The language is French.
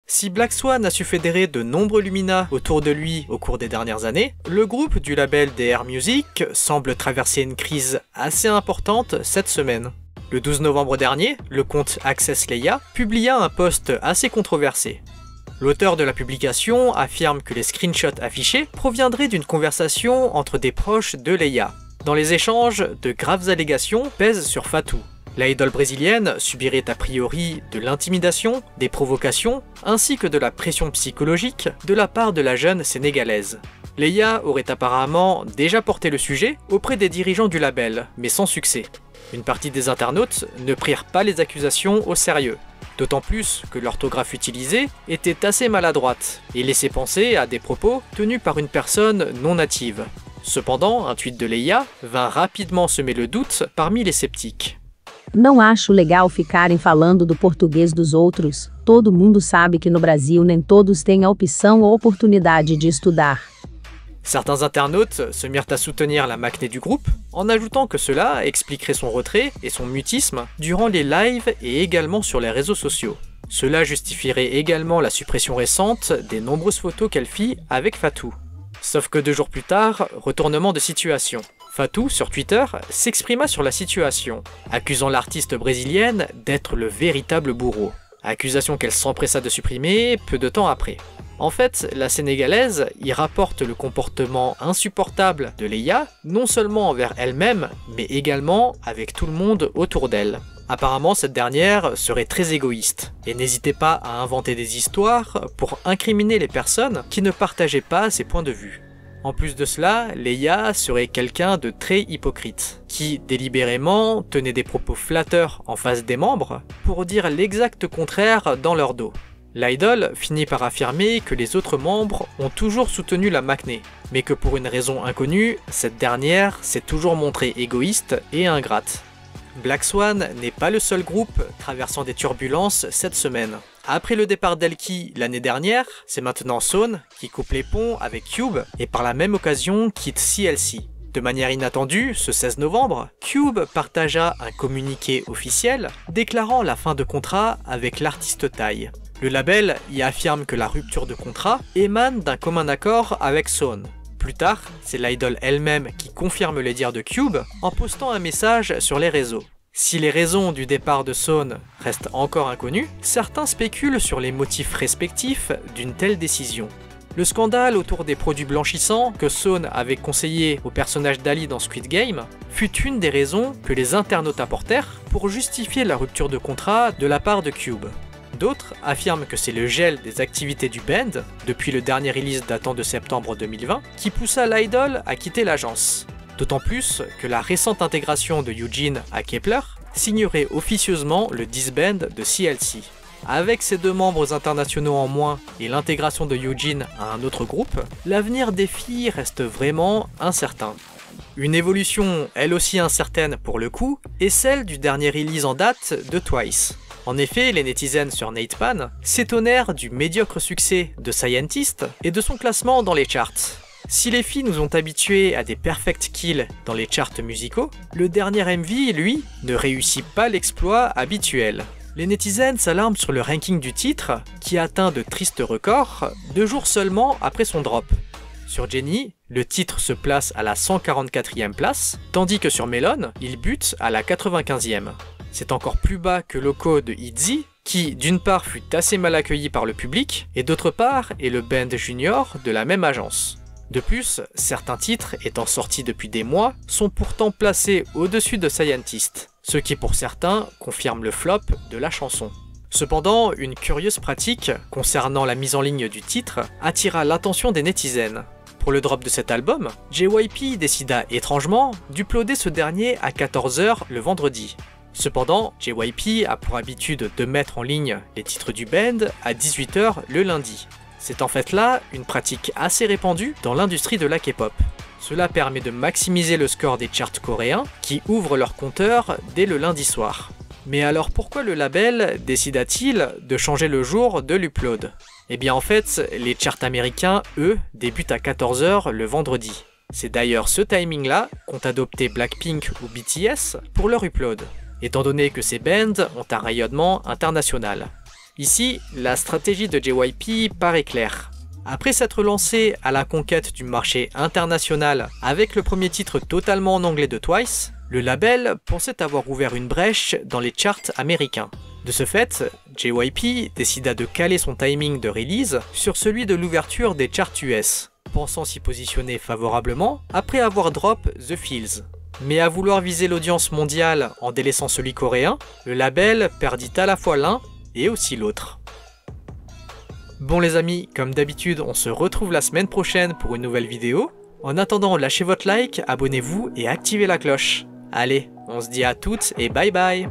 Si Black Swan a su fédérer de nombreux Lumina autour de lui au cours des dernières années, le groupe du label DR Music semble traverser une crise assez importante cette semaine. Le 12 novembre dernier, le compte Access Leia publia un post assez controversé. L'auteur de la publication affirme que les screenshots affichés proviendraient d'une conversation entre des proches de Leia. Dans les échanges, de graves allégations pèsent sur Fatou. La idole brésilienne subirait a priori de l'intimidation, des provocations, ainsi que de la pression psychologique de la part de la jeune sénégalaise. Leia aurait apparemment déjà porté le sujet auprès des dirigeants du label, mais sans succès. Une partie des internautes ne prirent pas les accusations au sérieux, d'autant plus que l'orthographe utilisée était assez maladroite et laissait penser à des propos tenus par une personne non native. Cependant, un tweet de Leia vint rapidement semer le doute parmi les sceptiques. Não acho legal ficarem falando do português dos outros. Todo mundo sabe que no Brasil nem todos têm a opção ou oportunidade de estudar. Certains internautes se mirent à soutenir la Maknae du groupe, en ajoutant que cela expliquerait son retrait et son mutisme durant les lives et également sur les réseaux sociaux. Cela justifierait également la suppression récente des nombreuses photos qu'elle fit avec Fatou. Sauf que 2 jours plus tard, retournement de situation. Fatou, sur Twitter, s'exprima sur la situation, accusant l'artiste brésilienne d'être le véritable bourreau. Accusation qu'elle s'empressa de supprimer peu de temps après. En fait, la Sénégalaise y rapporte le comportement insupportable de Leia, non seulement envers elle-même, mais également avec tout le monde autour d'elle. Apparemment, cette dernière serait très égoïste, et n'hésitait pas à inventer des histoires pour incriminer les personnes qui ne partageaient pas ses points de vue. En plus de cela, Leia serait quelqu'un de très hypocrite, qui délibérément tenait des propos flatteurs en face des membres pour dire l'exact contraire dans leur dos. L'idol finit par affirmer que les autres membres ont toujours soutenu la Maknae, mais que pour une raison inconnue, cette dernière s'est toujours montrée égoïste et ingrate. Black Swan n'est pas le seul groupe traversant des turbulences cette semaine. Après le départ d'Elki l'année dernière, c'est maintenant Sawn qui coupe les ponts avec Cube et par la même occasion quitte CLC. De manière inattendue, ce 16 novembre, Cube partagea un communiqué officiel déclarant la fin de contrat avec l'artiste Thaï. Le label y affirme que la rupture de contrat émane d'un commun accord avec Sawn. Plus tard, c'est l'idole elle-même qui confirme les dires de Cube en postant un message sur les réseaux. Si les raisons du départ de Sawn restent encore inconnues, certains spéculent sur les motifs respectifs d'une telle décision. Le scandale autour des produits blanchissants que Sawn avait conseillé au personnage d'Ali dans Squid Game fut une des raisons que les internautes apportèrent pour justifier la rupture de contrat de la part de Cube. D'autres affirment que c'est le gel des activités du band, depuis le dernier release datant de septembre 2020, qui poussa l'idol à quitter l'agence. D'autant plus que la récente intégration de Eugene à Kepler signerait officieusement le disband de CLC. Avec ces 2 membres internationaux en moins et l'intégration de Eugene à un autre groupe, l'avenir des filles reste vraiment incertain. Une évolution elle aussi incertaine pour le coup est celle du dernier release en date de Twice. En effet, les netizens sur Natepan s'étonnèrent du médiocre succès de Scientist et de son classement dans les charts. Si les filles nous ont habitués à des perfect kills dans les charts musicaux, le dernier MV, lui, ne réussit pas l'exploit habituel. Les netizens s'alarment sur le ranking du titre, qui atteint de tristes records 2 jours seulement après son drop. Sur Jenny, le titre se place à la 144e place, tandis que sur Melon, il bute à la 95e. C'est encore plus bas que Loco de Itzy, qui d'une part fut assez mal accueilli par le public, et d'autre part est le band junior de la même agence. De plus, certains titres étant sortis depuis des mois sont pourtant placés au-dessus de Scientist, ce qui pour certains confirme le flop de la chanson. Cependant, une curieuse pratique concernant la mise en ligne du titre attira l'attention des netizens. Pour le drop de cet album, JYP décida étrangement d'uploader ce dernier à 14 h le vendredi. Cependant, JYP a pour habitude de mettre en ligne les titres du band à 18 h le lundi. C'est en fait là une pratique assez répandue dans l'industrie de la K-pop. Cela permet de maximiser le score des charts coréens qui ouvrent leur compteur dès le lundi soir. Mais alors pourquoi le label décida-t-il de changer le jour de l'upload? Eh bien en fait, les charts américains, eux, débutent à 14 h le vendredi. C'est d'ailleurs ce timing-là qu'ont adopté Blackpink ou BTS pour leur upload, étant donné que ces bands ont un rayonnement international. Ici, la stratégie de JYP paraît claire. Après s'être lancé à la conquête du marché international avec le premier titre totalement en anglais de Twice, le label pensait avoir ouvert une brèche dans les charts américains. De ce fait, JYP décida de caler son timing de release sur celui de l'ouverture des charts US, pensant s'y positionner favorablement après avoir drop The Feels. Mais à vouloir viser l'audience mondiale en délaissant celui coréen, le label perdit à la fois l'un et aussi l'autre. Bon les amis, comme d'habitude, on se retrouve la semaine prochaine pour une nouvelle vidéo. En attendant, lâchez votre like, abonnez-vous et activez la cloche. Allez, on se dit à toutes et bye bye!